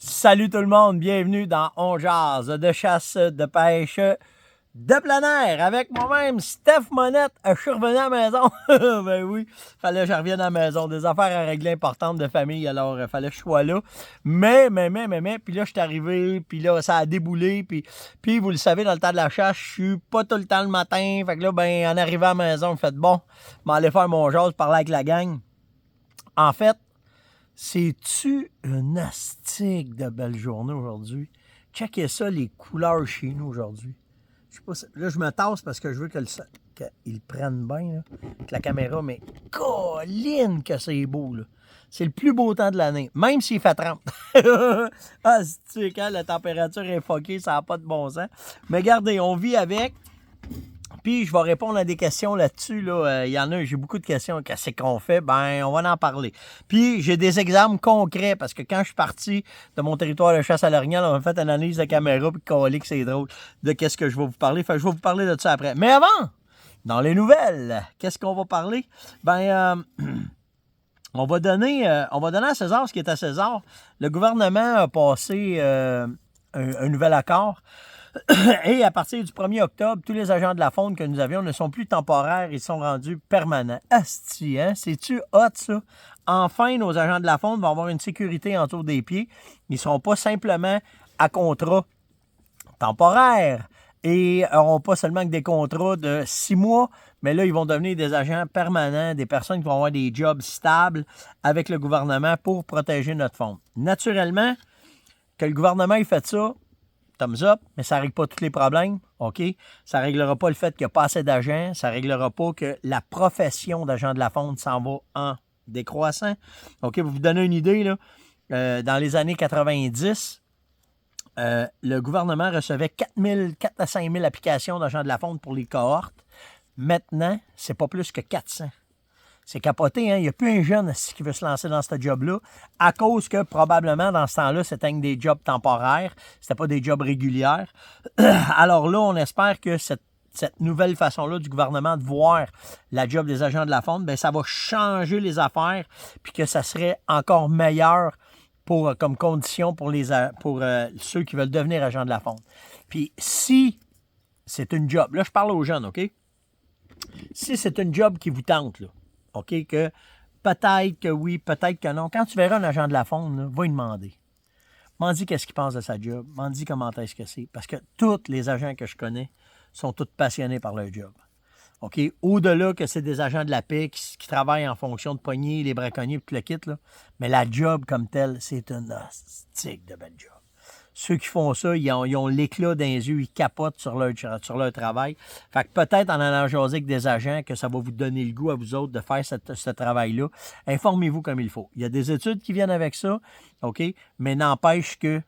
Salut tout le monde, bienvenue dans On Jase de chasse, de pêche, de plein air avec moi-même, Steph Monette. Je suis revenu à la maison. Ben oui, fallait que je revienne à la maison. Des affaires à régler importantes de famille, alors fallait que je sois là. Mais, puis là, je suis arrivé, puis là, ça a déboulé, puis vous le savez, dans le temps de la chasse, je suis pas tout le temps le matin. Fait que là, ben, en arrivant à la maison, je me fais bon, m'aller faire mon jase, parler avec la gang. En fait, c'est-tu une astique de belle journée aujourd'hui? Checkez ça, les couleurs chez nous aujourd'hui. Je sais pas, là, je me tasse parce que je veux qu'ils prennent bien, là, avec la caméra, mais colline que c'est beau, là. C'est le plus beau temps de l'année, même s'il fait 30. Ah, c'est quand la température est fuckée, ça n'a pas de bon sens. Mais regardez, on vit avec. Puis je vais répondre à des questions là-dessus. Là. Il y en a, j'ai beaucoup de questions. Qu'est-ce qu'on fait? Ben, on va en parler. Puis j'ai des exemples concrets parce que quand je suis parti de mon territoire de chasse à l'orignal, on a fait une analyse de caméra puis que c'est drôle de qu'est-ce que je vais vous parler. Fait que je vais vous parler de ça après. Mais avant, dans les nouvelles, qu'est-ce qu'on va parler? Ben, on va donner à César ce qui est à César. Le gouvernement a passé un nouvel accord. Et à partir du 1er octobre, tous les agents de la faune que nous avions ne sont plus temporaires, ils sont rendus permanents. Asti, hein? C'est-tu hot, ça? Enfin, nos agents de la faune vont avoir une sécurité autour des pieds. Ils ne seront pas simplement à contrat temporaire et n'auront pas seulement que des contrats de 6 mois, mais là, ils vont devenir des agents permanents, des personnes qui vont avoir des jobs stables avec le gouvernement pour protéger notre faune. Naturellement, que le gouvernement ait fait ça, thumbs up, mais ça ne règle pas tous les problèmes, OK? Ça ne réglera pas le fait qu'il n'y a pas assez d'agents, ça ne réglera pas que la profession d'agent de la faune s'en va en décroissant. OK, pour vous donner une idée, là, dans les années 90, le gouvernement recevait 4 à 5 000 applications d'agents de la faune pour les cohortes. Maintenant, c'est pas plus que 400. C'est capoté, hein? Il n'y a plus un jeune qui veut se lancer dans ce job-là à cause que probablement dans ce temps-là, c'était des jobs temporaires, c'était pas des jobs réguliers. Alors là, on espère que cette nouvelle façon-là du gouvernement de voir la job des agents de la faune, bien, ça va changer les affaires puis que ça serait encore meilleur comme condition pour ceux qui veulent devenir agents de la faune. Puis si c'est une job, là je parle aux jeunes, OK? Si c'est une job qui vous tente, là, OK, que peut-être que oui, peut-être que non. Quand tu verras un agent de la faune, là, va lui demander. M'en dis qu'est-ce qu'il pense de sa job. M'en dis comment est-ce que c'est. Parce que tous les agents que je connais sont tous passionnés par leur job. OK? Au-delà que c'est des agents de la paix qui travaillent en fonction de poignées, les braconniers, tout le kit, là. Mais la job comme telle, c'est une hostique de belle job. Ceux qui font ça, ils ont l'éclat dans les yeux, ils capotent sur leur travail. Fait que peut-être en allant jaser avec des agents que ça va vous donner le goût à vous autres de faire ce travail-là. Informez-vous comme il faut. Il y a des études qui viennent avec ça, OK? Mais n'empêche que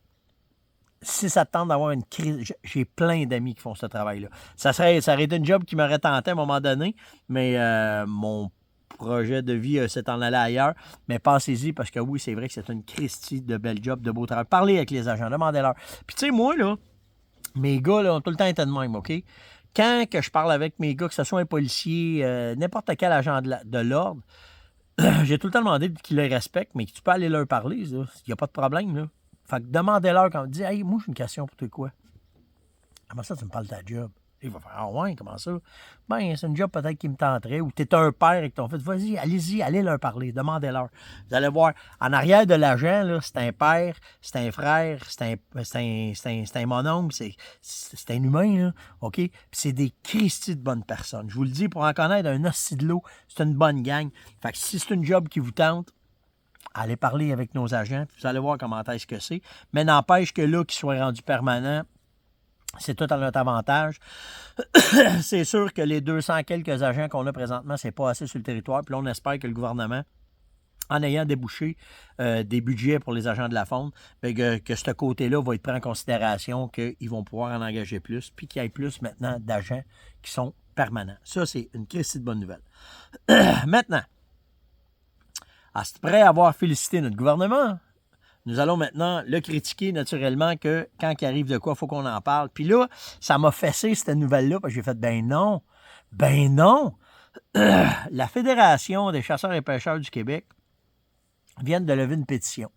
si ça te tente d'avoir une crise, j'ai plein d'amis qui font ce travail-là. Ça aurait été une job qui m'aurait tenté à un moment donné, mais mon projet de vie s'est en allé ailleurs. Mais pensez-y, parce que oui, c'est vrai que c'est une Christie de bel job, de beau travail. Parlez avec les agents, demandez-leur. Puis tu sais, moi, là, mes gars, là, ont tout le temps été de même, OK? Quand que je parle avec mes gars, que ce soit un policier, n'importe quel agent de l'ordre, j'ai tout le temps demandé qu'ils les respectent, mais tu peux aller leur parler, il n'y a pas de problème, là. Fait que demandez-leur quand on dit « Hey, moi, j'ai une question pour toi, quoi? Comment ça, tu me parles de ta job? » Il va faire « Ah ouais, comment ça? » Ben, c'est une job peut-être qui me tenterait, ou tu es un père et que ton fils, vas-y, allez-y, allez leur parler, demandez-leur. Vous allez voir, en arrière de l'agent, là, c'est un père, c'est un frère, c'est un mononcle, c'est un humain, là, OK? Puis c'est des Christy de bonnes personnes. Je vous le dis, pour en connaître un hostie de l'eau, c'est une bonne gang. Fait que si c'est une job qui vous tente, allez parler avec nos agents, puis vous allez voir comment est-ce que c'est. Mais n'empêche que là, qu'ils soient rendus permanents, c'est tout à notre avantage. C'est sûr que les 200 quelques agents qu'on a présentement, c'est pas assez sur le territoire. Puis là, on espère que le gouvernement, en ayant débouché des budgets pour les agents de la faune, que ce côté-là va être pris en considération, qu'ils vont pouvoir en engager plus, puis qu'il y ait plus maintenant d'agents qui sont permanents. Ça, c'est une crise de bonne nouvelle. Maintenant, après avoir félicité notre gouvernement, nous allons maintenant le critiquer naturellement que quand il arrive de quoi, il faut qu'on en parle. Puis là, ça m'a fessé cette nouvelle-là, parce que j'ai fait, ben non. La Fédération des chasseurs et pêcheurs du Québec vient de lever une pétition.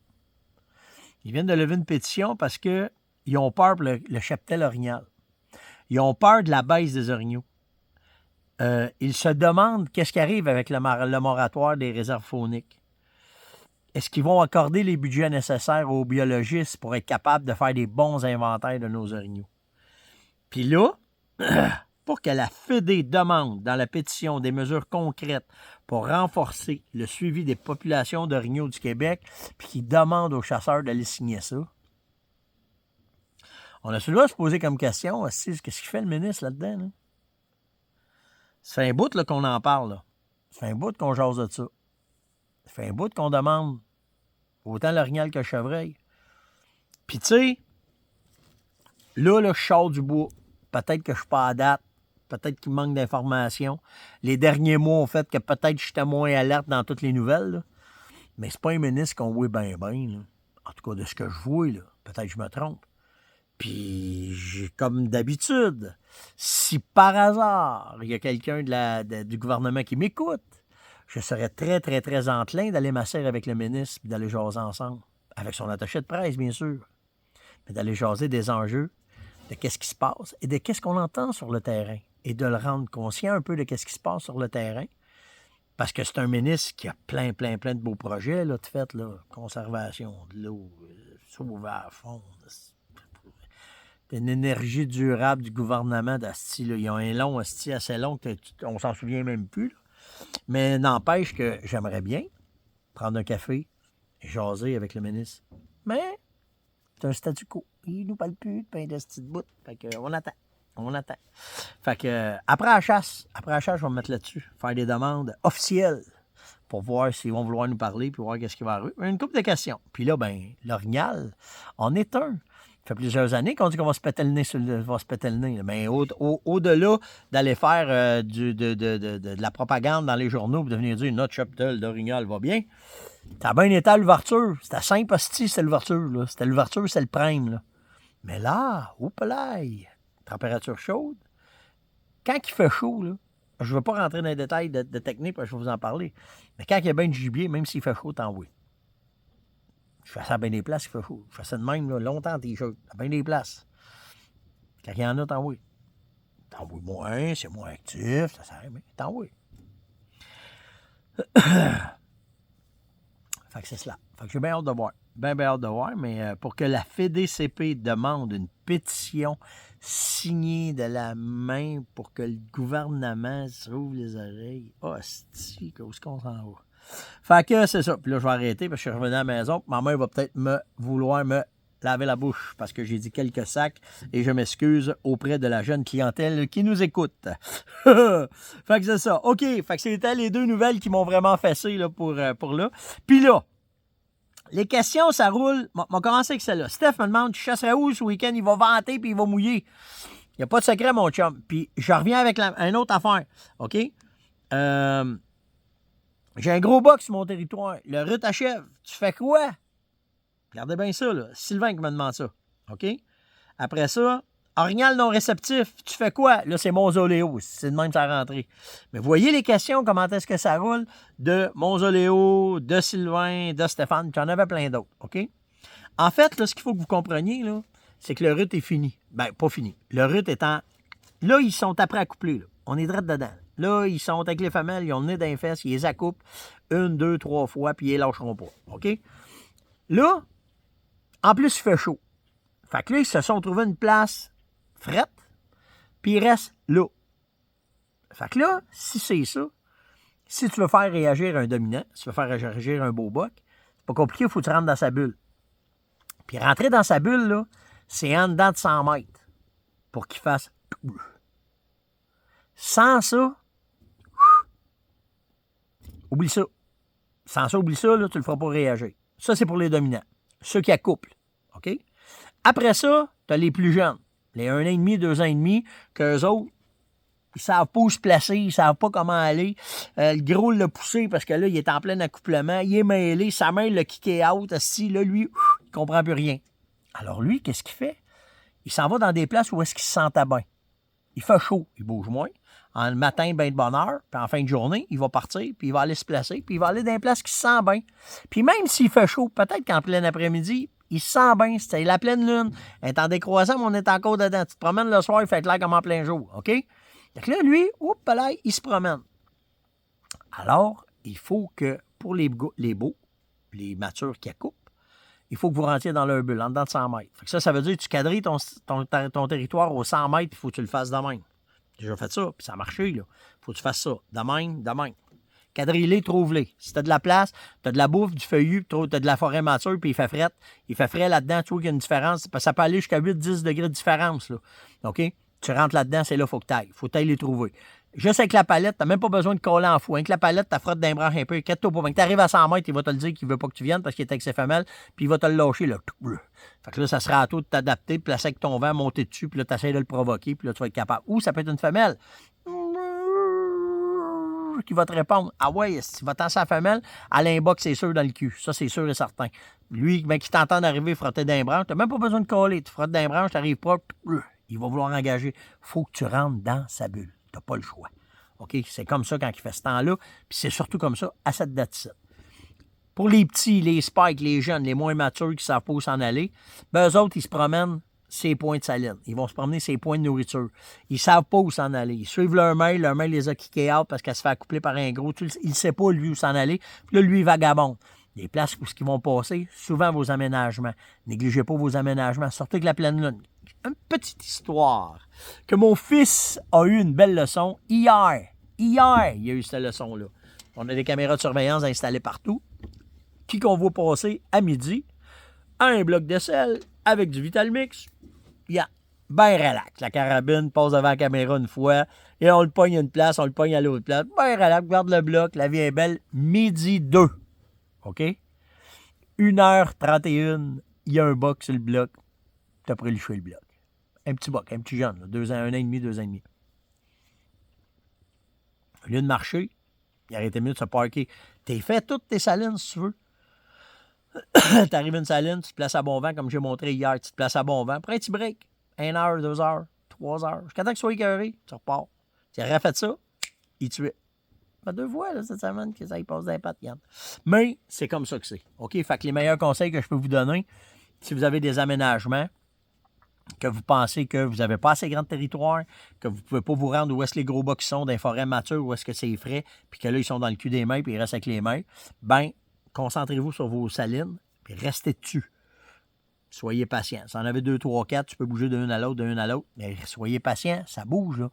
Ils viennent de lever une pétition parce qu'ils ont peur pour le cheptel orignal. Ils ont peur de la baisse des orignaux. Ils se demandent qu'est-ce qui arrive avec le moratoire des réserves fauniques. Est-ce qu'ils vont accorder les budgets nécessaires aux biologistes pour être capables de faire des bons inventaires de nos orignaux? Puis là, pour que la Fédé demande dans la pétition des mesures concrètes pour renforcer le suivi des populations d'orignaux du Québec, puis qu'ils demandent aux chasseurs d'aller signer ça, on a celui-là à se poser comme question, qu'est-ce qu'il fait le ministre là-dedans? Là? Ça fait un bout là, qu'on en parle. Là. Ça fait un bout qu'on jase de ça. Ça fait un bout qu'on demande autant l'orignal que le chevreuil. Puis tu sais, là, je sors du bois. Peut-être que je suis pas à date. Peut-être qu'il manque d'informations. Les derniers mois ont fait que peut-être j'étais moins alerte dans toutes les nouvelles. Là. Mais c'est pas un ministre qu'on voit bien. En tout cas, de ce que je vois, là. Peut-être que je me trompe. Puis, comme d'habitude, si par hasard, il y a quelqu'un du gouvernement qui m'écoute, je serais très, très, très enclin d'aller m'asseoir avec le ministre et d'aller jaser ensemble. Avec son attaché de presse, bien sûr. Mais d'aller jaser des enjeux, de qu'est-ce qui se passe et de qu'est-ce qu'on entend sur le terrain. Et de le rendre conscient un peu de qu'est-ce qui se passe sur le terrain. Parce que c'est un ministre qui a plein de beaux projets, là, de fait, là. Conservation de l'eau, sauver à fond. Une énergie durable du gouvernement d'Asti. Ils ont un long Asti assez long qu'on s'en souvient même plus. Là. Mais n'empêche que j'aimerais bien prendre un café et jaser avec le ministre. Mais c'est un statu quo. Il nous parle plus de pain d'Asti de bout. Fait que on attend. Fait que après la chasse, je vais me mettre là-dessus. Faire des demandes officielles pour voir s'ils vont vouloir nous parler puis voir qu'est-ce qui va arriver. Une couple de questions. Puis là, l'orignal, on est un. Ça fait plusieurs années qu'on dit qu'on va se péter le nez. Mais au-delà d'aller faire de la propagande dans les journaux pour devenir dire notre cheptel d'orignal va bien, t'as bien été à l'ouverture. C'était simple, c'était l'ouverture. Là. C'était l'ouverture, c'est le prime. Là. Mais là, oupalaï, température chaude. Quand il fait chaud, là, je ne veux pas rentrer dans les détails de technique parce que je vais vous en parler. Mais quand il y a bien du gibier, même s'il fait chaud, t'en vois. Je fais ça à bien des places, il fait chaud. Je fais ça de même, là, longtemps, t-shirt, à bien des places. Quand il y en a, t'en vois. T'en vois moins, c'est moins actif, ça sert, mais t'en vois. Fait que c'est cela. Fait que j'ai bien hâte de voir. Bien hâte de voir, mais pour que la FDCP demande une pétition signée de la main pour que le gouvernement se rouvre les oreilles. Hostie, où est-ce qu'on s'en va? Fait que c'est ça. Puis là, je vais arrêter parce que je suis revenu à la maison. Ma mère va peut-être vouloir me laver la bouche parce que j'ai dit quelques sacs et je m'excuse auprès de la jeune clientèle qui nous écoute. Fait que c'est ça. OK. Fait que c'était les deux nouvelles qui m'ont vraiment fessé là, pour là. Puis là, les questions, ça roule. On va commencer avec celle-là. Steph me demande, tu chasserais où ce week-end? Il va vanter puis il va mouiller. Il n'y a pas de secret, mon chum. Puis je reviens avec une autre affaire. OK? J'ai un gros box sur mon territoire. Le rut achève. Tu fais quoi? Regardez bien ça, là. Sylvain qui me demande ça. OK? Après ça, orignal non réceptif. Tu fais quoi? Là, c'est Mausoléo. C'est de même ça rentrée. Mais voyez les questions, comment est-ce que ça roule de Mausoléo, de Sylvain, de Stéphane. J'en avais plein d'autres. OK? En fait, là, ce qu'il faut que vous compreniez, là, c'est que le rut est fini. Ben, pas fini. Le rut étant... Là, ils sont après à coupler. Là. On est direct dedans. Là, ils sont avec les femelles, ils ont le nez d'un fesse, ils les accoupent 1, 2, 3 fois, puis ils les lâcheront pas. OK? Là, en plus, il fait chaud. Fait que là, ils se sont trouvés une place frette, puis ils restent là. Fait que là, si c'est ça, si tu veux faire réagir un dominant, si tu veux faire réagir un beau boc, c'est pas compliqué, il faut que tu rentres dans sa bulle. Puis rentrer dans sa bulle, là, c'est en dedans de 100 mètres pour qu'il fasse... Sans ça, oublie ça. Sans ça, oublie ça, là, tu ne le feras pas réagir. Ça, c'est pour les dominants. Ceux qui accouplent. OK? Après ça, tu as les plus jeunes. Les 1 an et demi, 2 ans et demi, qu'eux autres, ils ne savent pas où se placer, ils ne savent pas comment aller. Le gros l'a poussé parce que là, il est en plein accouplement. Il est mêlé, sa main l'a kické out. Si, là, lui, il ne comprend plus rien. Alors lui, qu'est-ce qu'il fait? Il s'en va dans des places où est-ce qu'il se sentait bien. Il fait chaud, il bouge moins. En le matin, bien de bonne heure, puis en fin de journée, il va partir, puis il va aller se placer, puis il va aller dans une place qui se sent bien. Puis même s'il fait chaud, peut-être qu'en plein après-midi, Il se sent bien. C'est la pleine lune. Elle est en décroissant, mais on est encore dedans. Tu te promènes le soir, il fait clair comme en plein jour. OK? Donc là, lui, là, il se promène. Alors, il faut que, pour les beaux, les matures qui accoupent, il faut que vous rentriez dans leur bulle, en dedans de 100 mètres. Fait que ça veut dire que tu quadrilles ton territoire aux 100 mètres, puis il faut que tu le fasses de même. J'ai déjà fait ça, puis ça a marché, là. Il faut que tu fasses ça, de même, de même. Quadrille-les, trouve-les. Si tu as de la place, tu as de la bouffe, du feuillu, tu as de la forêt mature, puis il fait fret. Il fait frais là-dedans, tu vois qu'il y a une différence. Ça peut aller jusqu'à 8-10 degrés de différence, là. OK? Tu rentres là-dedans, c'est là qu'il faut que tu ailles. Il faut que tu ailles les trouver. Juste avec la palette, tu n'as même pas besoin de coller en fou. Avec la palette, tu frottes d'un branche un peu. Inquiète-toi pas. Quand tu arrives à 100 mètres, il va te le dire qu'il ne veut pas que tu viennes parce qu'il est avec ses femelles, puis il va te le lâcher, là. Fait que là, ça sera à toi de t'adapter, de placer avec ton vent, monter dessus, puis là, tu essaies de le provoquer, puis là, tu vas être capable. Ou ça peut être une femelle qui va te répondre. Ah ouais, si tu vas t'en sa femelle, elle a un box, c'est sûr, dans le cul. Ça, c'est sûr et certain. Lui, ben, qui t'entend d'arriver frotter d'un branche, tu n'as même pas besoin de coller. Tu frottes d'un branche, tu n'arrives pas, il va vouloir engager. Il faut que tu rentres dans sa bulle. Tu n'as pas le choix. OK? C'est comme ça quand il fait ce temps-là. Puis c'est surtout comme ça à cette date-ci. Pour les petits, les spikes, les jeunes, les moins matures qui ne savent pas où s'en aller, ben eux autres, ils se promènent ses points de saline. Ils vont se promener ses points de nourriture. Ils ne savent pas où s'en aller. Ils suivent leur mail les a kickés out parce qu'elle se fait accoupler par un gros. Il ne sait pas, lui, où s'en aller. Puis là, lui, il vagabonde. Les places où ils vont passer, souvent vos aménagements. Négligez pas vos aménagements. Sortez avec la pleine lune. Une petite histoire que mon fils a eu une belle leçon hier. Hier, il y a eu cette leçon-là. On a des caméras de surveillance installées partout. Qui qu'on voit passer à midi, un bloc de sel avec du Vitalmix. Yeah. Ben relax. La carabine passe devant la caméra une fois et on le pogne à une place, on le pogne à l'autre place. Ben relax, garde le bloc, la vie est belle. Midi 2. OK? 1h31, il y a un boc sur le bloc. Tu as préluché le bloc. Un petit boc, un petit jeune, là, 2 ans, 1 an et demi, 2 ans et demi. Au lieu de marcher, il arrêtait mieux de se parker. T'es fait toutes tes salines, si tu veux. T'arrives à une saline, tu te places à bon vent, comme j'ai montré hier, tu te places à bon vent. Après un petit break, 1 heure, 2 heures, 3 heures. Jusqu'à temps que tu sois écœuré, tu repars. Tu aurais fait ça, il tuait. Ça fait 2 fois là, cette semaine que ça y passe d'un pattes, regarde. Mais c'est comme ça que c'est. OK? Fait que les meilleurs conseils que je peux vous donner, si vous avez des aménagements, que vous pensez que vous n'avez pas assez grand territoire, que vous ne pouvez pas vous rendre où est-ce que les gros bas qui sont dans les forêts matures, où est-ce que c'est frais, puis que là, ils sont dans le cul des mains, puis ils restent avec les mains, ben concentrez-vous sur vos salines, puis restez dessus. Soyez patient. Si vous en avez 2, 3, 4, tu peux bouger d'une à l'autre, mais soyez patient, ça bouge, là.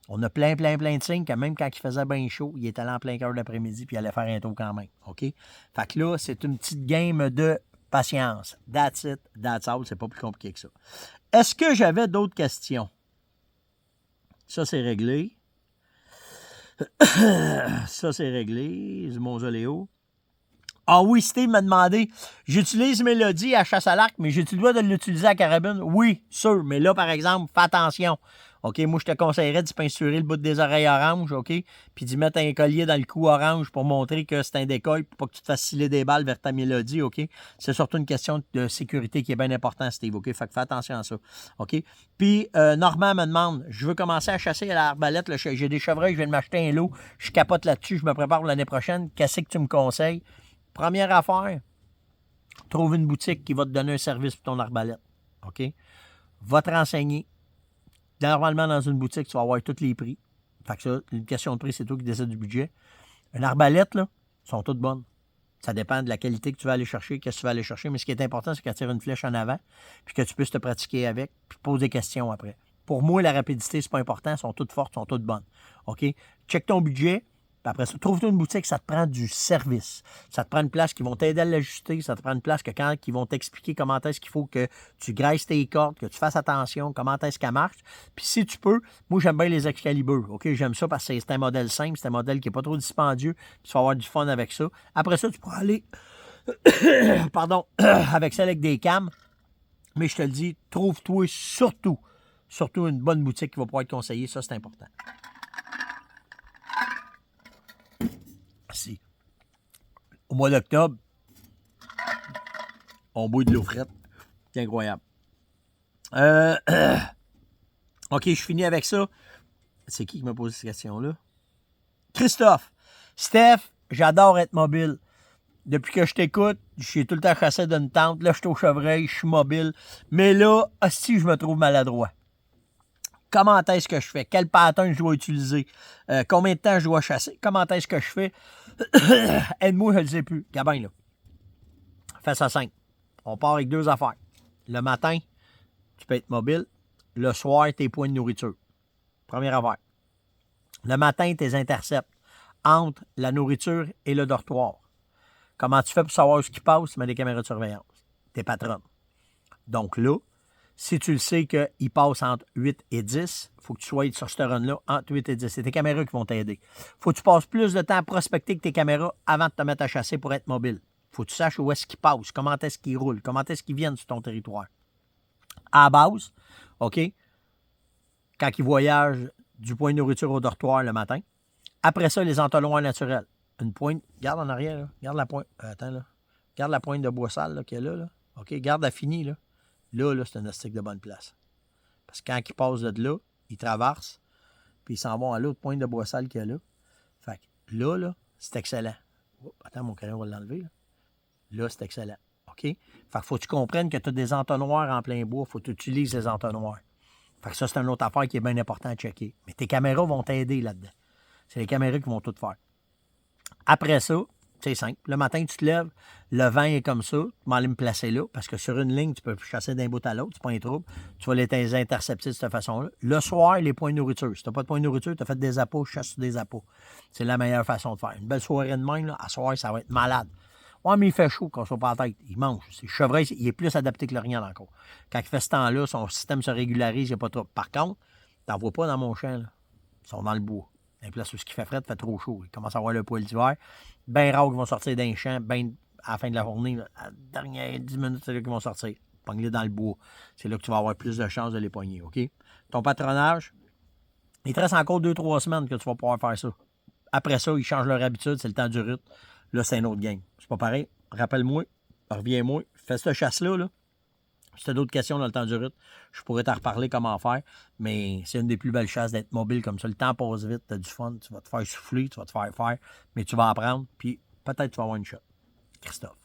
On a plein de signes que même quand il faisait bien chaud, il était allé en plein cœur de l'après-midi, puis il allait faire un tour quand même, OK? Fait que là, c'est une petite game de patience. That's it, that's all, c'est pas plus compliqué que ça. Est-ce que j'avais d'autres questions? Ça, c'est réglé. Ça, c'est réglé. Du mausoléo. Ah oui, Steve m'a demandé, j'utilise Mélodie à chasse à l'arc, mais j'ai-tu le droit de l'utiliser à carabine? Oui, sûr, mais là, par exemple, fais attention. OK, moi, je te conseillerais d'y peinturer le bout des oreilles orange, OK? Puis d'y mettre un collier dans le cou orange pour montrer que c'est un décoil, pour pas que tu te fasses sciller des balles vers ta Mélodie, OK? C'est surtout une question de sécurité qui est bien importante, Steve, OK? Fait que fais attention à ça, OK? Puis, Normand me demande, je veux commencer à chasser à l'arbalète, j'ai des chevreuils, je viens de m'acheter un lot, je capote là-dessus, je me prépare pour l'année prochaine, qu'est-ce que tu me conseilles? Première affaire, trouve une boutique qui va te donner un service pour ton arbalète. OK? Va te renseigner. Normalement, dans une boutique, tu vas avoir tous les prix. Fait que ça, une question de prix, c'est toi qui décides du budget. Une arbalète, là, sont toutes bonnes. Ça dépend de la qualité que tu vas aller chercher, qu'est-ce que tu vas aller chercher. Mais ce qui est important, c'est qu'elle tire une flèche en avant, puis que tu puisses te pratiquer avec, puis pose des questions après. Pour moi, la rapidité, c'est pas important. Elles sont toutes fortes, sont toutes bonnes. OK? Check ton budget. Puis après ça, trouve-toi une boutique, ça te prend du service. Ça te prend une place qui vont t'aider à l'ajuster. Ça te prend une place qui vont t'expliquer comment est-ce qu'il faut que tu graisses tes cordes, que tu fasses attention, comment est-ce qu'elle marche. Puis si tu peux, moi j'aime bien les Excalibur. OK, j'aime ça parce que c'est un modèle simple, c'est un modèle qui n'est pas trop dispendieux. Puis tu vas avoir du fun avec ça. Après ça, tu pourras aller pardon, avec celle avec des cams. Mais je te le dis, trouve-toi surtout une bonne boutique qui va pouvoir te conseiller. Ça, c'est important. Si. Au mois d'octobre, on boit de l'eau frette. C'est incroyable. OK, je finis avec ça. C'est qui m'a posé cette question-là? Christophe. Steph, j'adore être mobile. Depuis que je t'écoute, je suis tout le temps chassé d'une tente. Là, je suis au chevreuil, je suis mobile. Mais là, si je me trouve maladroit. Comment est-ce que je fais? Quel pattern je dois utiliser? Combien de temps je dois chasser? Comment est-ce que je fais? Aide-moi, je ne le sais plus. Gabin, là. Fais ça simple. On part avec 2 affaires. Le matin, tu peux être mobile. Le soir, tes points de nourriture. Première affaire. Le matin, tes intercepts entre la nourriture et le dortoir. Comment tu fais pour savoir ce qui passe? Tu mets des caméras de surveillance. Tes patronnes. Donc là, si tu le sais qu'il passe entre 8 et 10, il faut que tu sois sur ce run-là entre 8 et 10. C'est tes caméras qui vont t'aider. Il faut que tu passes plus de temps à prospecter que tes caméras avant de te mettre à chasser pour être mobile. Il faut que tu saches où est-ce qu'ils passent, comment est-ce qu'ils roulent, comment est-ce qu'ils viennent sur ton territoire. À la base, OK, quand ils voyagent du point de nourriture au dortoir le matin. Après ça, les entonnoirs naturels. Une pointe, garde en arrière, là. Garde la pointe. Attends, là. Garde la pointe de bois sale qu'il y a là. OK, garde la finie, là. Là, c'est un astic de bonne place. Parce que quand ils passent de là, ils traversent, puis ils s'en vont à l'autre pointe de bois sale qu'il y a là. Fait que là, c'est excellent. Oh, attends, mon crayon va l'enlever, là. Là, c'est excellent. OK? Fait que faut que tu comprennes que tu as des entonnoirs en plein bois. Faut que tu utilises les entonnoirs. Fait que ça, c'est une autre affaire qui est bien important à checker. Mais tes caméras vont t'aider là-dedans. C'est les caméras qui vont tout faire. Après ça, c'est simple. Le matin, tu te lèves, le vent est comme ça, tu vas aller me placer là, parce que sur une ligne, tu peux chasser d'un bout à l'autre, c'est pas un trouble. Tu vas les intercepter de cette façon-là. Le soir, les points de nourriture. Si tu n'as pas de points de nourriture, tu as fait des appâts, chasse sur des appâts. C'est la meilleure façon de faire. Une belle soirée de même, là, à soir, ça va être malade. Ouais, mais il fait chaud quand on soit pas en tête. Il mange. Le chevreuil, il est plus adapté que le rien encore. Quand il fait ce temps-là, son système se régularise, il n'y a pas trop. Par contre, tu n'en vois pas dans mon champ, là. Ils sont dans le bois. Dans les places où ce qui fait frais, il fait trop chaud. Ils commencent à avoir le poil d'hiver. Bien rare qu'ils vont sortir d'un champ, bien à la fin de la journée, là, à la dernière 10 minutes, c'est là qu'ils vont sortir. Pogne-les dans le bois. C'est là que tu vas avoir plus de chances de les pogner, OK? Ton patronage, il te reste encore 2-3 semaines que tu vas pouvoir faire ça. Après ça, ils changent leur habitude, c'est le temps du rythme. Là, c'est un autre game. C'est pas pareil. Rappelle-moi, reviens-moi, fais cette chasse-là, là. Si tu as d'autres questions dans le temps du rythme, je pourrais t'en reparler comment faire, mais c'est une des plus belles chasses d'être mobile comme ça. Le temps passe vite, tu as du fun, tu vas te faire souffler, tu vas te faire, mais tu vas apprendre, puis peut-être tu vas avoir une shot. Christophe.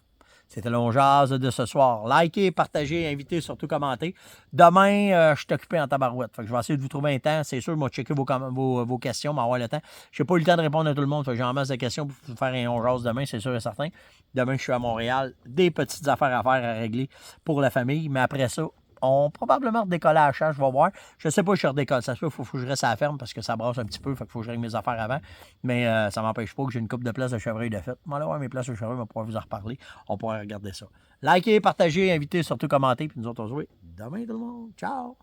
C'était le jazz de ce soir. Likez, partagez, invitez, surtout commentez. Demain, je suis occupé en tabarouette. Fait que je vais essayer de vous trouver un temps. C'est sûr, je vais checker vos questions, m'avoir le temps. Je n'ai pas eu le temps de répondre à tout le monde. Fait que j'ai en masse de questions pour vous faire un on jazz demain, c'est sûr et certain. Demain, je suis à Montréal. Des petites affaires à faire, à régler pour la famille. Mais après ça, on probablement redécoller à la chasse, je vais voir. Je ne sais pas si je redécolle. Ça se fait, il faut que je reste à la ferme parce que ça brasse un petit peu. Fait qu'il faut que je règle mes affaires avant. Mais ça ne m'empêche pas que j'ai une couple de places de chevreuil de fête. Moi, là, voir mes places de chevreuil, on va pouvoir vous en reparler. On pourra regarder ça. Likez, partagez, invitez, surtout commentez. Puis nous autres, on se voit demain, tout le monde. Ciao!